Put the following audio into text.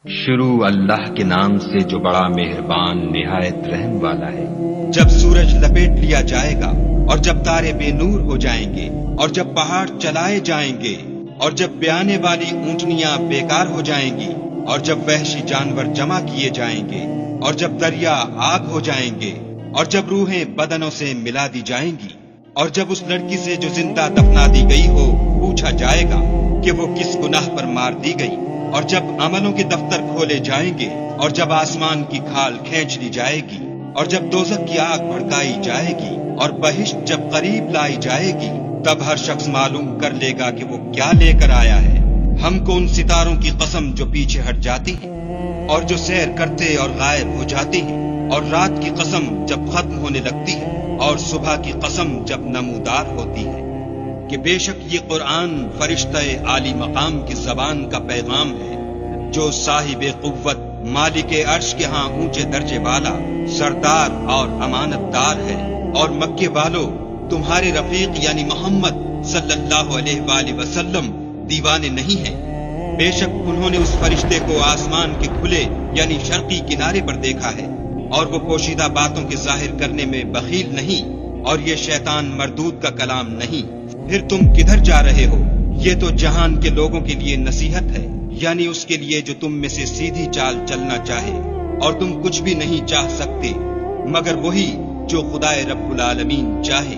شروع اللہ کے نام سے جو بڑا مہربان نہایت رحم والا ہے۔ جب سورج لپیٹ لیا جائے گا اور جب تارے بے نور ہو جائیں گے اور جب پہاڑ چلائے جائیں گے اور جب بیانے والی اونٹنیاں بیکار ہو جائیں گی اور جب وحشی جانور جمع کیے جائیں گے اور جب دریا آگ ہو جائیں گے اور جب روحیں بدنوں سے ملا دی جائیں گی اور جب اس لڑکی سے جو زندہ دفنا دی گئی ہو پوچھا جائے گا کہ وہ کس گناہ پر مار دی گئی، اور جب عملوں کے دفتر کھولے جائیں گے اور جب آسمان کی کھال کھینچ لی جائے گی اور جب دوزخ کی آگ بھڑکائی جائے گی اور بہشت جب قریب لائی جائے گی، تب ہر شخص معلوم کر لے گا کہ وہ کیا لے کر آیا ہے۔ ہم کو ان ستاروں کی قسم جو پیچھے ہٹ جاتی ہیں اور جو سیر کرتے اور غائب ہو جاتی ہیں، اور رات کی قسم جب ختم ہونے لگتی ہے اور صبح کی قسم جب نمودار ہوتی ہے، کہ بے شک یہ قرآن فرشتہ عالی مقام کی زبان کا پیغام ہے، جو صاحب قوت مالک عرش کے ہاں اونچے درجے والا سردار اور امانت دار ہے۔ اور مکے والو، تمہارے رفیق یعنی محمد صلی اللہ علیہ وآلہ وسلم دیوانے نہیں ہیں، بے شک انہوں نے اس فرشتے کو آسمان کے کھلے یعنی شرقی کنارے پر دیکھا ہے، اور وہ پوشیدہ باتوں کے ظاہر کرنے میں بخیل نہیں، اور یہ شیطان مردود کا کلام نہیں۔ پھر تم کدھر جا رہے ہو؟ یہ تو جہان کے لوگوں کے لیے نصیحت ہے، یعنی اس کے لیے جو تم میں سے سیدھی چال چلنا چاہے، اور تم کچھ بھی نہیں چاہ سکتے مگر وہی جو خدائے رب العالمین چاہے۔